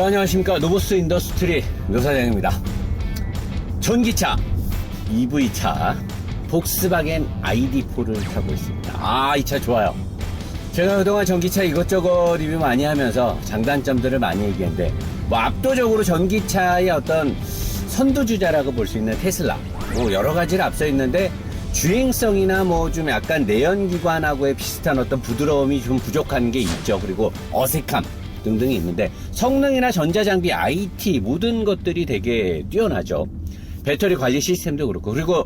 자, 안녕하십니까. 노보스 인더스트리 노사장입니다. 전기차, EV차, 복스바겐 ID4를 타고 있습니다. 이 차 좋아요. 제가 그동안 전기차 이것저것 리뷰 많이 하면서 장단점들을 많이 얘기했는데, 압도적으로 전기차의 어떤 선두주자라고 볼 수 있는 테슬라, 여러 가지를 앞서 있는데, 주행성이나 좀 약간 내연기관하고의 비슷한 어떤 부드러움이 좀 부족한 게 있죠. 그리고 어색함 등등이 있는데, 성능이나 전자장비, IT 모든 것들이 되게 뛰어나죠. 배터리 관리 시스템도 그렇고, 그리고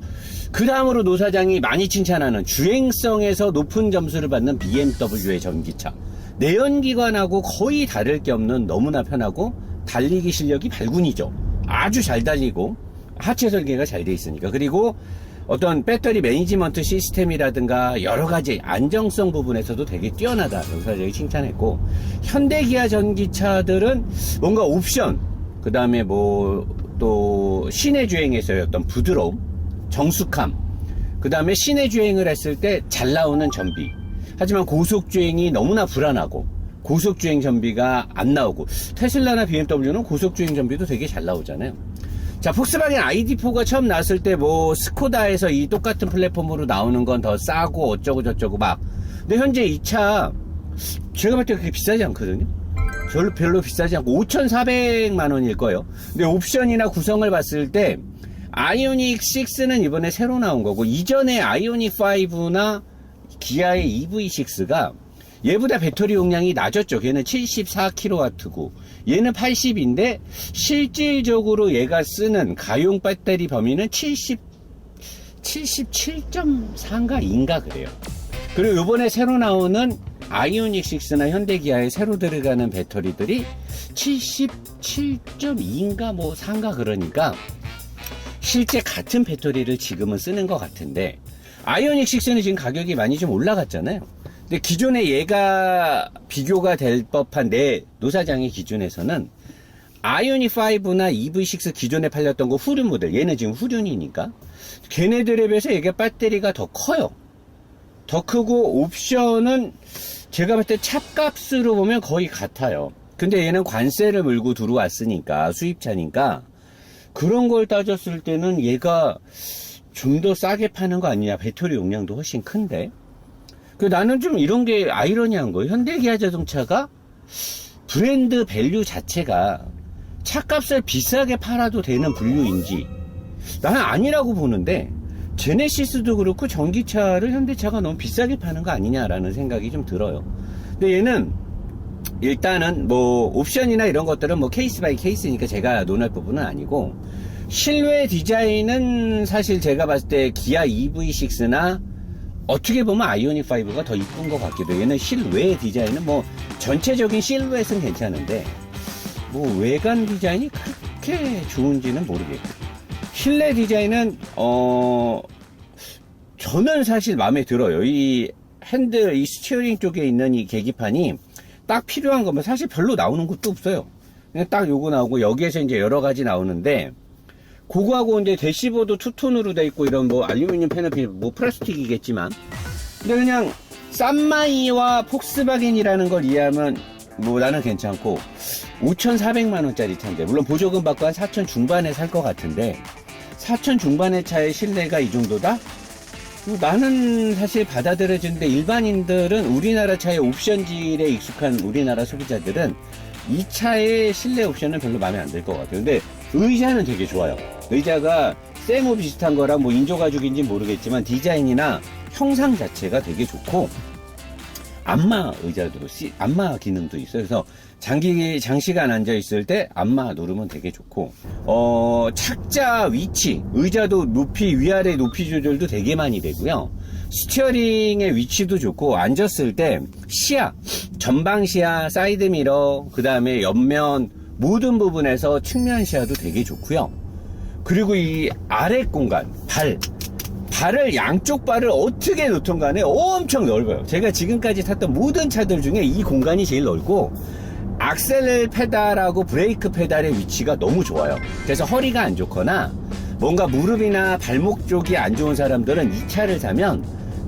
그 다음으로 노사장이 많이 칭찬하는 주행성에서 높은 점수를 받는 BMW의 전기차. 내연기관하고 거의 다를 게 없는 너무나 편하고 달리기 실력이 발군이죠. 아주 잘 달리고 하체 설계가 잘 돼 있으니까. 그리고 어떤 배터리 매니지먼트 시스템이라든가 여러 가지 안정성 부분에서도 되게 뛰어나다. 노사장이 칭찬했고, 현대 기아 전기차들은 뭔가 옵션, 그 다음에 또 시내 주행에서의 어떤 부드러움, 정숙함, 그 다음에 시내 주행을 했을 때 잘 나오는 전비. 하지만 고속주행이 너무나 불안하고 고속주행 전비가 안 나오고, 테슬라나 BMW는 고속주행 전비도 되게 잘 나오잖아요. 자, 폭스바겐 ID4가 처음 나왔을 때 스코다에서 이 똑같은 플랫폼으로 나오는 건 더 싸고 어쩌고 저쩌고 막. 근데 현재 이 차 제가 볼 때 그렇게 비싸지 않거든요. 별로 비싸지 않고 5,400만 원일 거예요. 근데 옵션이나 구성을 봤을 때 아이오닉 6는 이번에 새로 나온 거고, 이전에 아이오닉 5나 기아의 EV6가 얘보다 배터리 용량이 낮았죠. 걔는 74kW고 얘는 80인데 실질적으로 얘가 쓰는 가용 배터리 범위는 77.4인가 2인가 그래요. 그리고 요번에 새로 나오는 아이오닉 6나 현대기아에 새로 들어가는 배터리들이 77.2인가 4인가 그러니까 실제 같은 배터리를 지금은 쓰는 것 같은데, 아이오닉 6는 지금 가격이 많이 좀 올라갔잖아요. 근데 기존에 얘가 비교가 될 법한 내 노사장의 기준에서는 아이오닉 5나 EV6 기존에 팔렸던 거 후륜 모델, 얘는 지금 후륜이니까 걔네들에 비해서 얘가 배터리가 더 커요. 더 크고 옵션은 제가 볼 때 차값으로 보면 거의 같아요. 근데 얘는 관세를 물고 들어왔으니까, 수입차니까 그런 걸 따졌을 때는 얘가 좀 더 싸게 파는 거 아니냐. 배터리 용량도 훨씬 큰데. 나는 좀 이런 게 아이러니한 거예요. 현대기아 자동차가 브랜드 밸류 자체가 차값을 비싸게 팔아도 되는 분류인지 나는 아니라고 보는데, 제네시스도 그렇고 전기차를 현대차가 너무 비싸게 파는 거 아니냐라는 생각이 좀 들어요. 근데 얘는 일단은 옵션이나 이런 것들은 케이스 바이 케이스니까 제가 논할 부분은 아니고, 실외 디자인은 사실 제가 봤을 때 기아 EV6나 어떻게 보면 아이오닉 5가 더 이쁜 것 같기도 해요. 얘는 실외 디자인은 전체적인 실루엣은 괜찮은데 외관 디자인이 그렇게 좋은지는 모르겠고, 실내 디자인은 저는 사실 마음에 들어요. 이 핸들, 이 스티어링 쪽에 있는 이 계기판이 딱 필요한 거면 사실 별로 나오는 것도 없어요. 그냥 딱 요거 나오고, 여기에서 이제 여러 가지 나오는데, 그거하고 이제 대시보드 투톤으로 돼 있고, 이런 알루미늄 패널이 플라스틱이겠지만, 근데 그냥 쌈마이와 폭스바겐이라는 걸 이해하면 나는 괜찮고, 5,400만 원짜리 차인데, 물론 보조금 받고 한 4,000 중반에 살 것 같은데, 4,000 중반의 차의 실내가 이 정도다? 나는 사실 받아들여지는데, 일반인들은, 우리나라 차의 옵션질에 익숙한 우리나라 소비자들은 이 차의 실내 옵션은 별로 마음에 안 들 것 같아요. 근데 의자는 되게 좋아요. 의자가 세모 비슷한 거랑 인조가죽인지 모르겠지만 디자인이나 형상 자체가 되게 좋고, 안마 의자도 안마 기능도 있어요. 그래서 장시간 앉아 있을 때 안마 누르면 되게 좋고, 착자 위치, 의자도 높이, 위아래 높이 조절도 되게 많이 되고요. 스티어링의 위치도 좋고, 앉았을 때 시야, 전방 시야, 사이드 미러, 그 다음에 옆면 모든 부분에서 측면 시야도 되게 좋고요. 그리고 이 아래 공간, 발을, 양쪽 발을 어떻게 놓든 간에 엄청 넓어요. 제가 지금까지 탔던 모든 차들 중에 이 공간이 제일 넓고, 악셀 페달하고 브레이크 페달의 위치가 너무 좋아요. 그래서 허리가 안 좋거나 뭔가 무릎이나 발목 쪽이 안 좋은 사람들은 이 차를 사면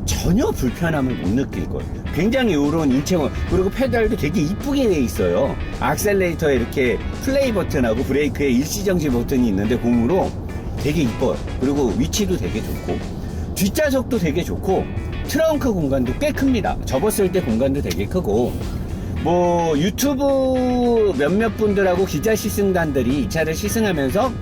전혀 불편함을 못 느낄 거예요. 굉장히 요런 인체원, 그리고 페달도 되게 이쁘게 돼 있어요. 악셀레이터에 이렇게 플레이 버튼하고 브레이크에 일시정지 버튼이 있는데 고무로 되게 이뻐요. 그리고 위치도 되게 좋고 뒷좌석도 되게 좋고 트렁크 공간도 꽤 큽니다. 접었을 때 공간도 되게 크고, 뭐 유튜브 몇몇 분들하고 기자 시승단들이 이 차를 시승하면서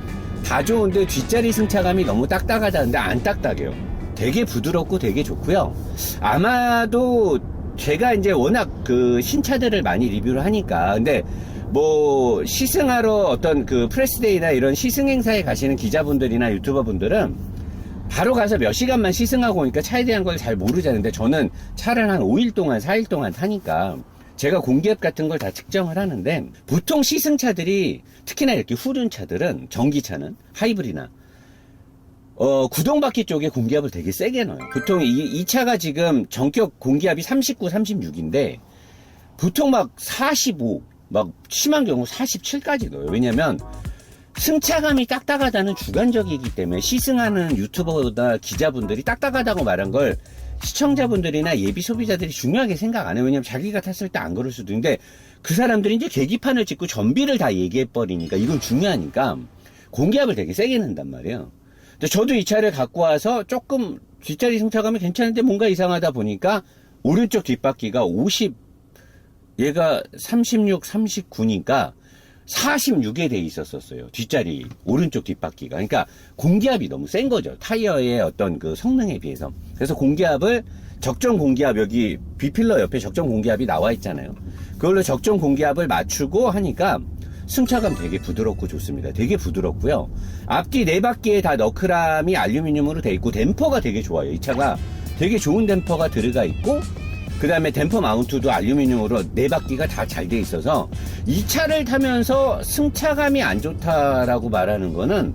다 좋은데 뒷자리 승차감이 너무 딱딱하다는데 안 딱딱해요. 되게 부드럽고 되게 좋고요. 아마도 제가 이제 워낙 그 신차들을 많이 리뷰를 하니까, 근데 뭐 시승하러 어떤 그 프레스데이나 이런 시승 행사에 가시는 기자분들이나 유튜버분들은 바로 가서 몇 시간만 시승하고 오니까 차에 대한 걸 잘 모르자는데, 저는 차를 한 5일 동안 4일 동안 타니까 제가 공기압 같은 걸 다 측정을 하는데, 보통 시승차들이 특히나 이렇게 후륜차들은, 전기차는 하이브리드나 구동바퀴 쪽에 공기압을 되게 세게 넣어요. 보통 이 차가 지금 전격 공기압이 39, 36인데 보통 막 45, 막 심한 경우 47까지 넣어요. 왜냐면 승차감이 딱딱하다는 주관적이기 때문에, 시승하는 유튜버나 기자분들이 딱딱하다고 말한 걸 시청자분들이나 예비 소비자들이 중요하게 생각 안 해요. 왜냐면 자기가 탔을 때 안 그럴 수도 있는데, 그 사람들이 이제 계기판을 찍고 전비를 다 얘기해버리니까 이건 중요하니까 공기압을 되게 세게 넣는단 말이에요. 근데 저도 이 차를 갖고 와서 조금 뒷자리 승차감이 괜찮은데 뭔가 이상하다 보니까 오른쪽 뒷바퀴가 50, 얘가 36, 39니까 46에 돼 있었어요. 뒷자리 오른쪽 뒷바퀴가. 그러니까 공기압이 너무 센 거죠. 타이어의 어떤 그 성능에 비해서. 그래서 공기압을, 적정 공기압, 여기 B필러 옆에 적정 공기압이 나와 있잖아요. 그걸로 적정 공기압을 맞추고 하니까 승차감 되게 부드럽고 좋습니다. 되게 부드럽고요. 앞뒤 네 바퀴에 다 너클함이 알루미늄으로 돼 있고 댐퍼가 되게 좋아요. 이 차가 되게 좋은 댐퍼가 들어가 있고, 그 다음에 댐퍼 마운트도 알루미늄으로 네 바퀴가 다 잘 돼 있어서, 이 차를 타면서 승차감이 안 좋다라고 말하는 거는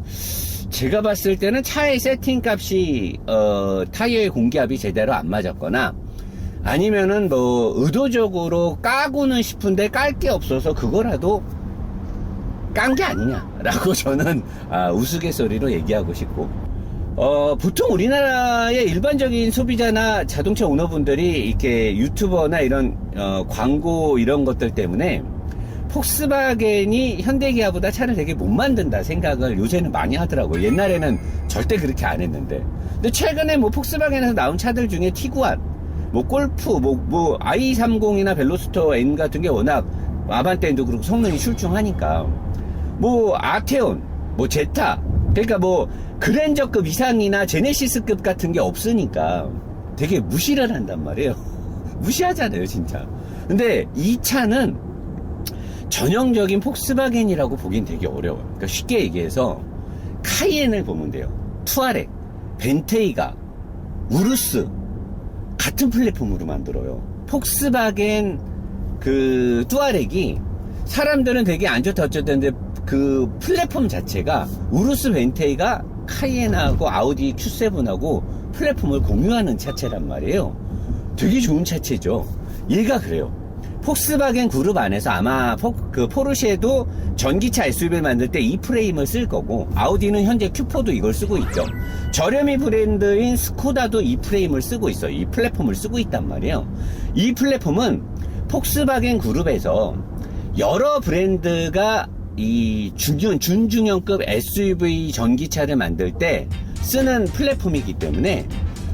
제가 봤을 때는 차의 세팅 값이 타이어의 공기압이 제대로 안 맞았거나, 아니면은 뭐 의도적으로 까고는 싶은데 깔 게 없어서 그거라도 깐 게 아니냐라고 저는 우스갯소리로 얘기하고 싶고, 보통 우리나라의 일반적인 소비자나 자동차 오너분들이 이렇게 유튜버나 이런 광고 이런 것들 때문에 폭스바겐이 현대기아보다 차를 되게 못 만든다 생각을 요새는 많이 하더라고요. 옛날에는 절대 그렇게 안 했는데, 근데 최근에 뭐 폭스바겐에서 나온 차들 중에 티구안, 뭐 골프, 뭐 i30이나 벨로스터 N 같은 게 워낙 아반떼도 그렇고 성능이 출중하니까, 뭐 아테온, 뭐 제타, 그러니까 뭐 그랜저급 이상이나 제네시스급 같은 게 없으니까 되게 무시를 한단 말이에요. 무시하잖아요 진짜. 근데 이 차는 전형적인 폭스바겐이라고 보긴 되게 어려워요. 그러니까 쉽게 얘기해서 카이엔을 보면 돼요. 투아렉, 벤테이가, 우루스 같은 플랫폼으로 만들어요. 폭스바겐 그 투아렉이 사람들은 되게 안 좋다 어쨌든, 그 플랫폼 자체가 우루스 벤테이가 카이엔하고 아우디 Q7하고 플랫폼을 공유하는 차체란 말이에요. 되게 좋은 차체죠. 얘가 그래요. 폭스바겐 그룹 안에서 아마 그 포르쉐도 전기차 SUV를 만들 때 이 프레임을 쓸 거고, 아우디는 현재 Q4도 이걸 쓰고 있죠. 저렴이 브랜드인 스코다도 이 프레임을 쓰고 있어요. 이 플랫폼을 쓰고 있단 말이에요. 이 플랫폼은 폭스바겐 그룹에서 여러 브랜드가 이 준중형급 SUV 전기차를 만들 때 쓰는 플랫폼이기 때문에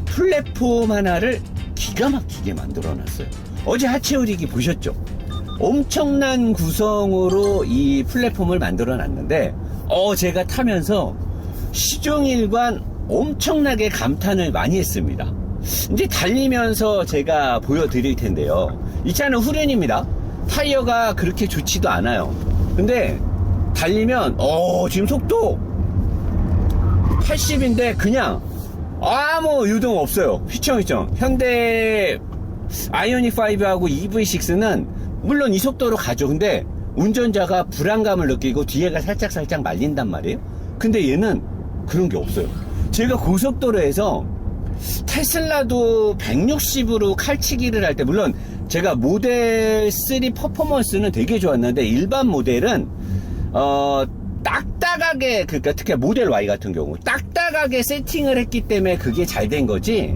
플랫폼 하나를 기가 막히게 만들어 놨어요. 어제 하체오리기 보셨죠? 엄청난 구성으로 이 플랫폼을 만들어 놨는데, 제가 타면서 시종일관 엄청나게 감탄을 많이 했습니다. 이제 달리면서 제가 보여드릴 텐데요. 이 차는 후륜입니다. 타이어가 그렇게 좋지도 않아요. 근데 달리면 지금 속도 80인데 그냥 아무 유동 없어요. 휘청휘청. 현대 아이오닉5하고 EV6는 물론 이 속도로 가죠. 근데 운전자가 불안감을 느끼고 뒤에가 살짝 말린단 말이에요. 근데 얘는 그런 게 없어요. 제가 고속도로에서 테슬라도 160으로 칼치기를 할 때, 물론 제가 모델 3 퍼포먼스는 되게 좋았는데 일반 모델은 딱딱하게, 그러니까 특히 모델 Y 같은 경우 딱딱하게 세팅을 했기 때문에 그게 잘 된 거지,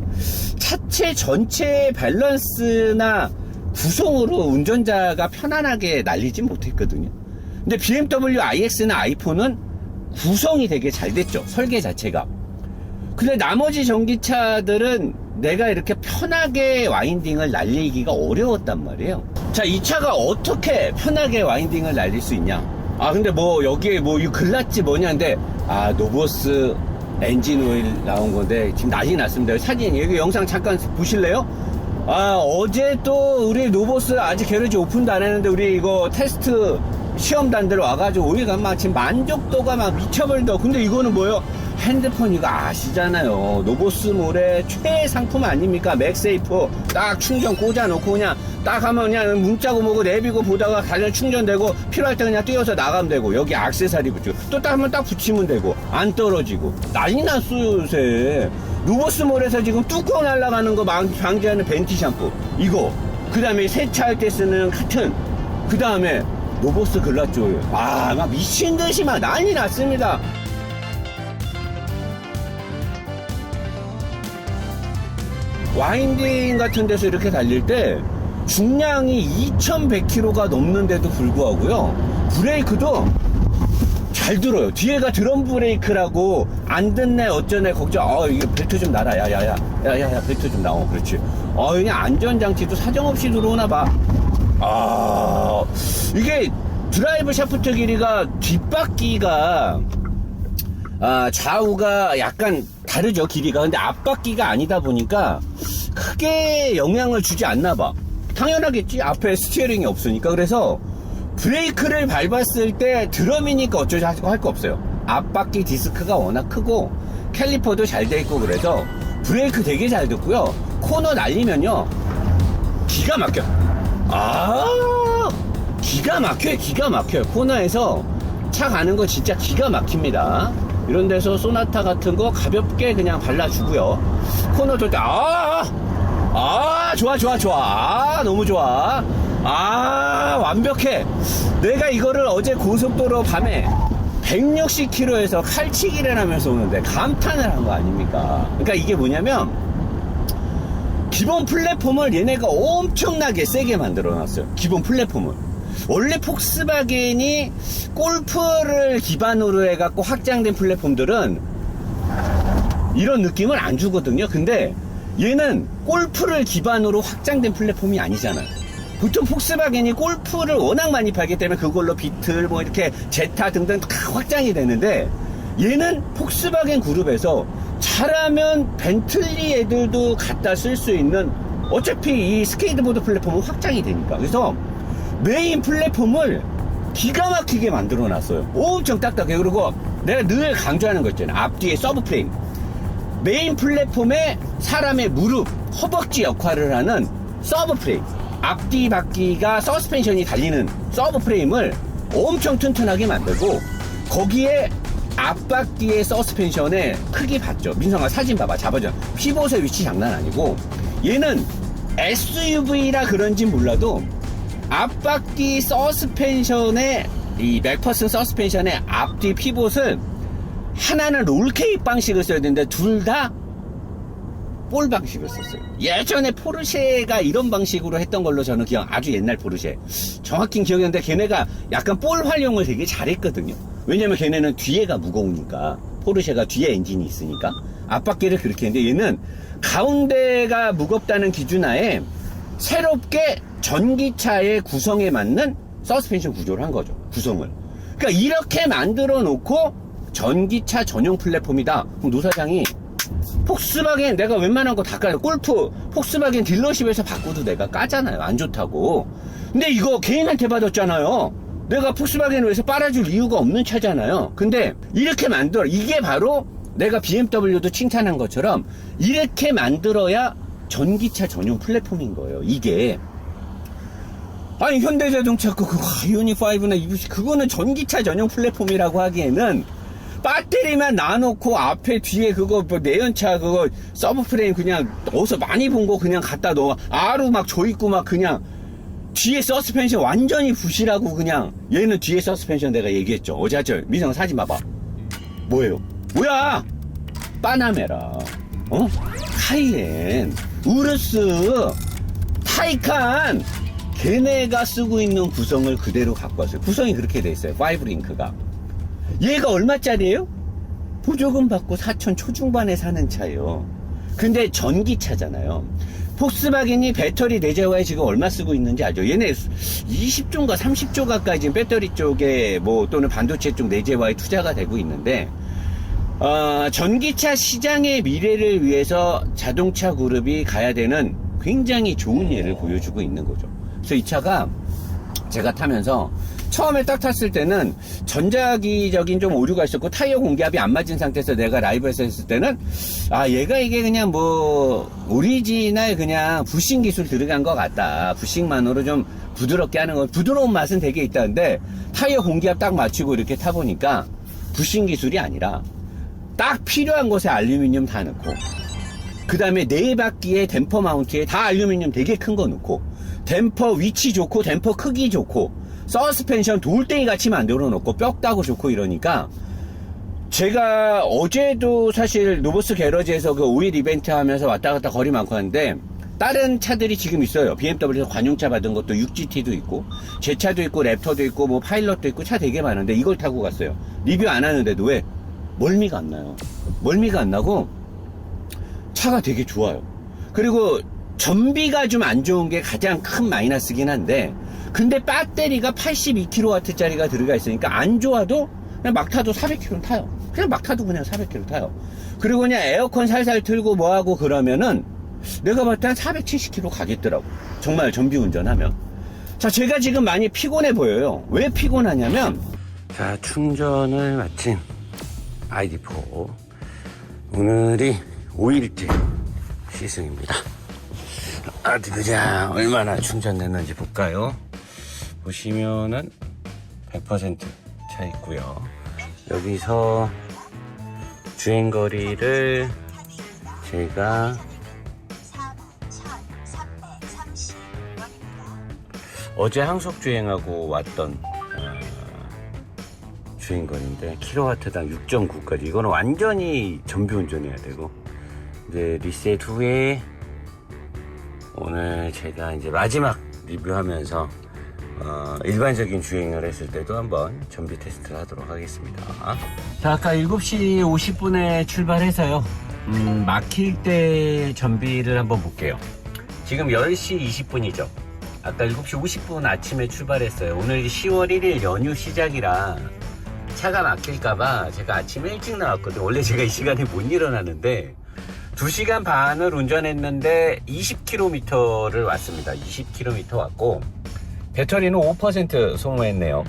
차체 전체 밸런스나 구성으로 운전자가 편안하게 날리진 못했거든요. 근데 BMW iX나 i4는 구성이 되게 잘 됐죠, 설계 자체가. 근데 나머지 전기차들은 내가 이렇게 편하게 와인딩을 날리기가 어려웠단 말이에요. 자, 이 차가 어떻게 편하게 와인딩을 날릴 수 있냐. 아, 근데 뭐 여기에 뭐 이 글라지 뭐냐인데, 아, 노보스 엔진 오일 나온 건데 지금 난리 났습니다. 사진 여기 영상 잠깐 보실래요? 아, 어제 또 우리 노보스 아직 게러지 오픈도 안 했는데 우리 이거 테스트 시험단들 와가지고 오일가 막 지금 만족도가 막 미쳐버린다. 근데 이거는 뭐예요? 핸드폰 이거 아시잖아요. 노보스몰의 최상품 아닙니까? 맥세이프 딱 충전 꽂아놓고 그냥 딱 하면 그냥 문자고 뭐고 내비고 보다가 가전 충전되고 필요할 때 그냥 띄워서 나가면 되고, 여기 액세서리 붙이고 또 딱 하면 딱 붙이면 되고 안 떨어지고 난리 났어요 요새. 노보스몰에서 지금 뚜껑 날아가는 거 방지하는 벤티 샴푸 이거, 그 다음에 세차할 때 쓰는 카튼, 그 다음에 노보스 글라지 오일. 아, 막 미친듯이 막 난리 났습니다. 와인딩 같은 데서 이렇게 달릴 때 중량이 2100kg가 넘는데도 불구하고요, 브레이크도 잘 들어요. 뒤에가 드럼 브레이크라고 안 듣네 어쩌네 걱정. 이게 벨트 좀 놔라. 야야야 벨트 좀 나와. 그렇지. 그냥 안전장치도 사정없이 들어오나 봐. 이게 드라이브 샤프트 길이가 뒷바퀴가 좌우가 약간 다르죠, 길이가. 근데 앞바퀴가 아니다 보니까 크게 영향을 주지 않나 봐. 당연하겠지, 앞에 스티어링이 없으니까. 그래서 브레이크를 밟았을 때 드럼이니까 어쩌지 할 거 없어요. 앞바퀴 디스크가 워낙 크고 캘리퍼도 잘 돼 있고 그래서 브레이크 되게 잘 듣고요. 코너 날리면요 기가 막혀. 기가 막혀요. 코너에서 차 가는 거 진짜 기가 막힙니다. 이런 데서 소나타 같은 거 가볍게 그냥 발라주고요. 코너 돌 때 좋아. 너무 좋아. 완벽해. 내가 이거를 어제 고속도로 밤에 160km에서 칼치기를 하면서 오는데 감탄을 한 거 아닙니까? 그러니까 이게 뭐냐면, 기본 플랫폼을 얘네가 엄청나게 세게 만들어 놨어요. 기본 플랫폼을. 원래 폭스바겐이 골프를 기반으로 해갖고 확장된 플랫폼들은 이런 느낌을 안 주거든요. 근데 얘는 골프를 기반으로 확장된 플랫폼이 아니잖아요. 보통 폭스바겐이 골프를 워낙 많이 팔기 때문에 그걸로 비틀 뭐 이렇게 제타 등등 다 확장이 되는데, 얘는 폭스바겐 그룹에서 잘하면 벤틀리 애들도 갖다 쓸 수 있는, 어차피 이 스케이트보드 플랫폼은 확장이 되니까. 그래서 메인 플랫폼을 기가 막히게 만들어 놨어요. 엄청 딱딱해. 그리고 내가 늘 강조하는 거 있잖아요. 앞뒤에 서브프레임. 메인 플랫폼에 사람의 무릎, 허벅지 역할을 하는 서브프레임. 앞뒤 바퀴가 서스펜션이 달리는 서브프레임을 엄청 튼튼하게 만들고, 거기에 앞바퀴의 서스펜션의 크기 봤죠? 민성아 사진 봐봐. 잡아줘. 피봇의 위치 장난 아니고, 얘는 SUV라 그런진 몰라도 앞바퀴 서스펜션의 이 맥퍼슨 서스펜션의 앞뒤 피봇은 하나는 롤케이크 방식을 써야 되는데 둘 다 볼 방식을 썼어요. 예전에 포르쉐가 이런 방식으로 했던 걸로 저는 아주 옛날 포르쉐 정확히 기억이 나는데, 걔네가 약간 볼 활용을 되게 잘했거든요. 왜냐면 걔네는 뒤에가 무거우니까, 포르쉐가 뒤에 엔진이 있으니까 앞바퀴를 그렇게 했는데, 얘는 가운데가 무겁다는 기준하에 새롭게 전기차의 구성에 맞는 서스펜션 구조를 한 거죠. 구성을. 그러니까 이렇게 만들어 놓고 전기차 전용 플랫폼이다. 그럼 노사장이 폭스바겐 내가 웬만한 거 다 까요. 골프 폭스바겐 딜러십에서 바꿔도 내가 까잖아요. 안 좋다고. 근데 이거 개인한테 받았잖아요. 내가 폭스바겐을 위해서 빨아줄 이유가 없는 차잖아요. 근데 이렇게 만들어, 이게 바로 내가 BMW도 칭찬한 것처럼 이렇게 만들어야 전기차 전용 플랫폼인 거예요. 이게. 아니 현대자동차 그거 아이오닉5나 EV 그거는 전기차 전용 플랫폼이라고 하기에는 배터리만 놔놓고 앞에 뒤에 그거 뭐 내연차 그거 서브프레임 그냥 어디서 많이 본 거 그냥 갖다 넣어 아루 막 조있고 막 그냥 뒤에 서스펜션 완전히 부실하고 그냥 얘는 뒤에 서스펜션 내가 얘기했죠. 어제 하죠. 민성 사진 봐봐. 뭐예요? 뭐야? 파나메라, 카이엔, 우르스, 타이칸 걔네가 쓰고 있는 구성을 그대로 갖고 왔어요. 구성이 그렇게 돼 있어요. 5링크가. 얘가 얼마짜리예요? 보조금 받고 4천 초중반에 사는 차예요. 근데 전기차잖아요. 폭스바겐이 배터리 내재화에 지금 얼마 쓰고 있는지 알죠? 얘네 20조인가 30조 가까이 지금 배터리 쪽에 또는 반도체 쪽 내재화에 투자가 되고 있는데, 전기차 시장의 미래를 위해서 자동차 그룹이 가야 되는 굉장히 좋은 예를 보여주고 있는 거죠. 그래서 이 차가 제가 타면서 처음에 딱 탔을 때는 전자기적인 좀 오류가 있었고 타이어 공기압이 안 맞은 상태에서 내가 라이브에서 했을 때는 얘가 이게 그냥 오리지널 그냥 부싱 기술 들어간 것 같다. 부싱만으로 좀 부드럽게 하는 거, 부드러운 맛은 되게 있다는데 타이어 공기압 딱 맞추고 이렇게 타보니까 부싱 기술이 아니라 딱 필요한 곳에 알루미늄 다 넣고, 그 다음에 네 바퀴에 댐퍼 마운트에 다 알루미늄 되게 큰 거 넣고, 댐퍼 위치 좋고 댐퍼 크기 좋고 서스펜션 돌덩이 같이 만들어 놓고 뼈다고 좋고 이러니까, 제가 어제도 사실 노보스 게러지에서 그 5일 이벤트 하면서 왔다 갔다 거리 많고 하는데 다른 차들이 지금 있어요. BMW에서 관용차 받은 것도 6GT도 있고 제 차도 있고 랩터도 있고 파일럿도 있고 차 되게 많은데 이걸 타고 갔어요. 리뷰 안 하는데도 왜? 멀미가 안 나요. 멀미가 안 나고 차가 되게 좋아요. 그리고 전비가 좀 안 좋은 게 가장 큰 마이너스긴 한데, 근데 배터리가 82kW짜리가 들어가 있으니까 안 좋아도 그냥 막 타도 400km 타요. 그냥 막 타도 그냥 400km 타요. 그리고 그냥 에어컨 살살 틀고 뭐하고 그러면은 내가 봤을 때 한 470km 가겠더라고. 정말 전비 운전하면. 자, 제가 지금 많이 피곤해 보여요. 왜 피곤하냐면, 자, 충전을 마친 ID4. 오늘이 5일째 시승입니다. 어디 보자. 얼마나 충전됐는지 볼까요? 보시면은 100% 차 있고요. 여기서 주행거리를 제가 어제 항속 주행하고 왔던 주행거리인데 킬로와트당 6.9까지, 이거는 완전히 전비 운전해야 되고, 이제 리셋 후에 오늘 제가 이제 마지막 리뷰하면서 일반적인 주행을 했을 때도 한번 전비 테스트를 하도록 하겠습니다. 자, 아까 7시 50분에 출발해서요. 막힐 때 전비를 한번 볼게요. 지금 10시 20분이죠. 아까 7시 50분 아침에 출발했어요. 오늘 10월 1일 연휴 시작이라 차가 막힐까봐 제가 아침에 일찍 나왔거든요. 원래 제가 이 시간에 못 일어나는데 2시간 반을 운전했는데 20km를 왔습니다. 20km 왔고 배터리는 5% 소모했네요.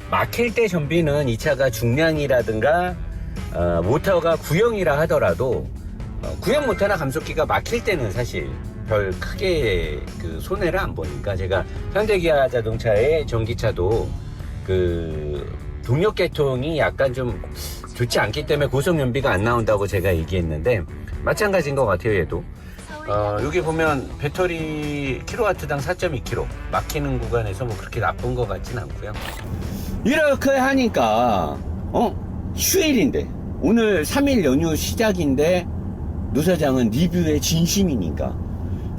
막힐 때 전비는 이 차가 중량이라든가 모터가 구형이라 하더라도 구형 모터나 감속기가 막힐 때는 사실 별 크게 그 손해를 안 보니까, 제가 현대기아 자동차의 전기차도 그 동력 계통이 약간 좀 좋지 않기 때문에 고속 연비가 안 나온다고 제가 얘기했는데 마찬가지인 것 같아요. 얘도 여기 보면 배터리 킬로와트당 4.2kg 막히는 구간에서 그렇게 나쁜 것 같진 않고요. 이렇게 하니까 휴일인데 오늘 3일 연휴 시작인데 노 사장은 리뷰에 진심이니까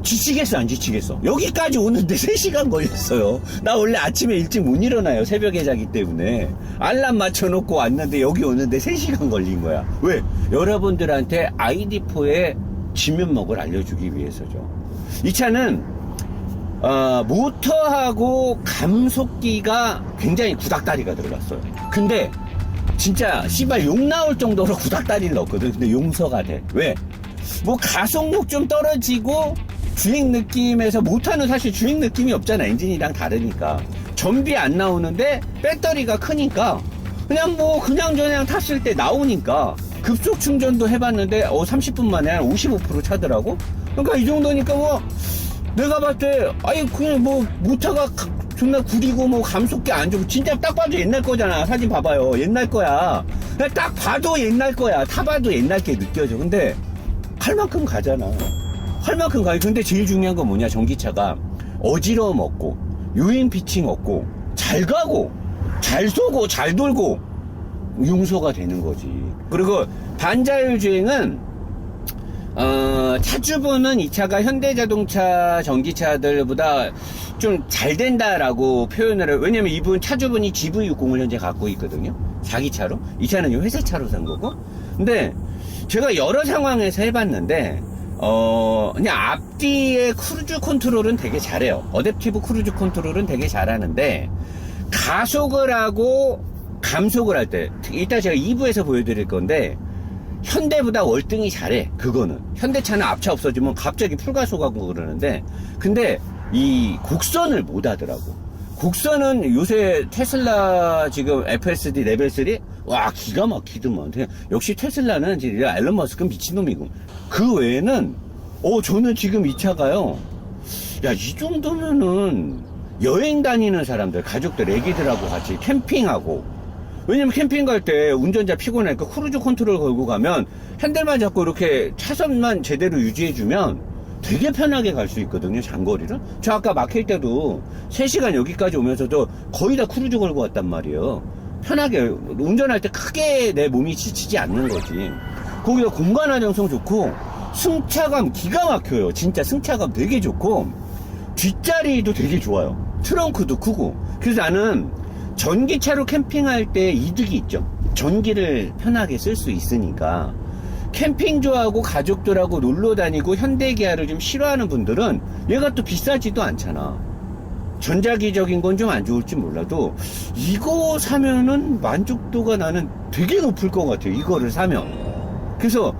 지치겠어 안 지치겠어? 여기까지 오는데 3시간 걸렸어요. 나 원래 아침에 일찍 못 일어나요. 새벽에 자기 때문에 알람 맞춰놓고 왔는데 여기 오는데 3시간 걸린 거야. 왜? 여러분들한테 ID4의 진면목을 알려주기 위해서죠. 이 차는 모터하고 감속기가 굉장히 구닥다리가 들어갔어요. 근데 진짜 씨발 욕 나올 정도로 구닥다리를 넣었거든. 근데 용서가 돼. 왜? 가속력 좀 떨어지고 주행 느낌에서, 모터는 사실 주행 느낌이 없잖아. 엔진이랑 다르니까. 전비 안 나오는데 배터리가 크니까 그냥 그냥 탔을 때 나오니까 급속 충전도 해봤는데 30분 만에 한 55% 차더라고. 그러니까 이 정도니까 내가 봤을 때 그냥 모터가 존나 구리고 감속기 안 좋고, 진짜 딱 봐도 옛날 거잖아. 사진 봐봐요. 옛날 거야. 그냥 딱 봐도 옛날 거야. 타봐도 옛날 게 느껴져. 근데 할 만큼 가잖아. 할 만큼 가요. 근데 제일 중요한 건 뭐냐, 전기차가 어지러움 없고 유인 피칭 없고 잘 가고 잘 쏘고 잘 돌고 용서가 되는 거지. 그리고 반자율 주행은 차주분은 이 차가 현대자동차 전기차들보다 좀 잘 된다라고 표현을 해요. 왜냐면 이분 차주분이 GV60을 현재 갖고 있거든요. 자기 차로. 이 차는 회사 차로 산 거고. 근데 제가 여러 상황에서 해봤는데 그냥 앞뒤의 크루즈 컨트롤은 되게 잘해요. 어댑티브 크루즈 컨트롤은 되게 잘하는데 가속을 하고 감속을 할 때, 이따 제가 2부에서 보여드릴 건데 현대보다 월등히 잘해. 그거는 현대차는 앞차 없어지면 갑자기 풀가속하고 그러는데, 근데 이 곡선을 못 하더라고. 곡선은 요새 테슬라 지금 FSD 레벨 3 와 기가 막히더만. 역시 테슬라는 진짜 앨런 머스크는 미친놈이고. 그 외에는 저는 지금 이 차가요, 야 이 정도면은 여행 다니는 사람들, 가족들, 애기들하고 같이 캠핑하고, 왜냐면 캠핑 갈 때 운전자 피곤하니까 크루즈 컨트롤 걸고 가면 핸들만 잡고 이렇게 차선만 제대로 유지해주면 되게 편하게 갈 수 있거든요, 장거리를. 저 아까 막힐 때도 3시간 여기까지 오면서도 거의 다 크루즈 걸고 왔단 말이에요. 편하게 운전할 때 크게 내 몸이 지치지 않는 거지. 거기다 공간 안정성 좋고 승차감 기가 막혀요. 진짜 승차감 되게 좋고 뒷자리도 되게 좋아요. 트렁크도 크고. 그래서 나는 전기차로 캠핑할 때 이득이 있죠. 전기를 편하게 쓸 수 있으니까. 캠핑 좋아하고 가족들하고 놀러 다니고 현대기아를 좀 싫어하는 분들은 얘가 또 비싸지도 않잖아. 전자기적인 건 좀 안 좋을지 몰라도 이거 사면은 만족도가 나는 되게 높을 것 같아요. 이거를 사면. 그래서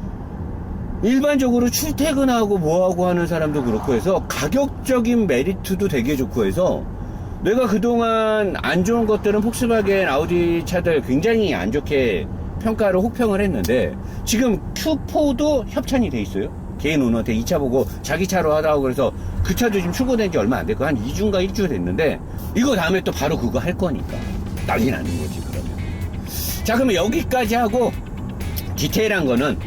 일반적으로 출퇴근하고 뭐하고 하는 사람도 그렇고 해서 가격적인 메리트도 되게 좋고 해서 내가 그동안 안 좋은 것들은 폭스바겐, 아우디 차들 굉장히 안 좋게 평가를 혹평을 했는데 지금 Q4도 협찬이 돼 있어요. 개인 오너한테 이 차 보고 자기 차로 하라고 그래서 그 차도 지금 출고된 지 얼마 안 됐고 한 2주인가 1주 됐는데 이거 다음에 또 바로 그거 할 거니까 난리 나는 거지. 그러면 자, 그러면 여기까지 하고 디테일한 거는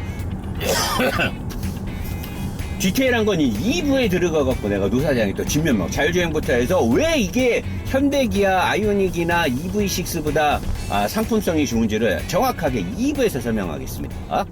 디테일한 건 이 2부에 들어가갖고 내가 노사장이 또 진면목 자율주행부터 해서 왜 이게 현대기아 아이오닉이나 EV6보다 상품성이 좋은지를 정확하게 2부에서 설명하겠습니다.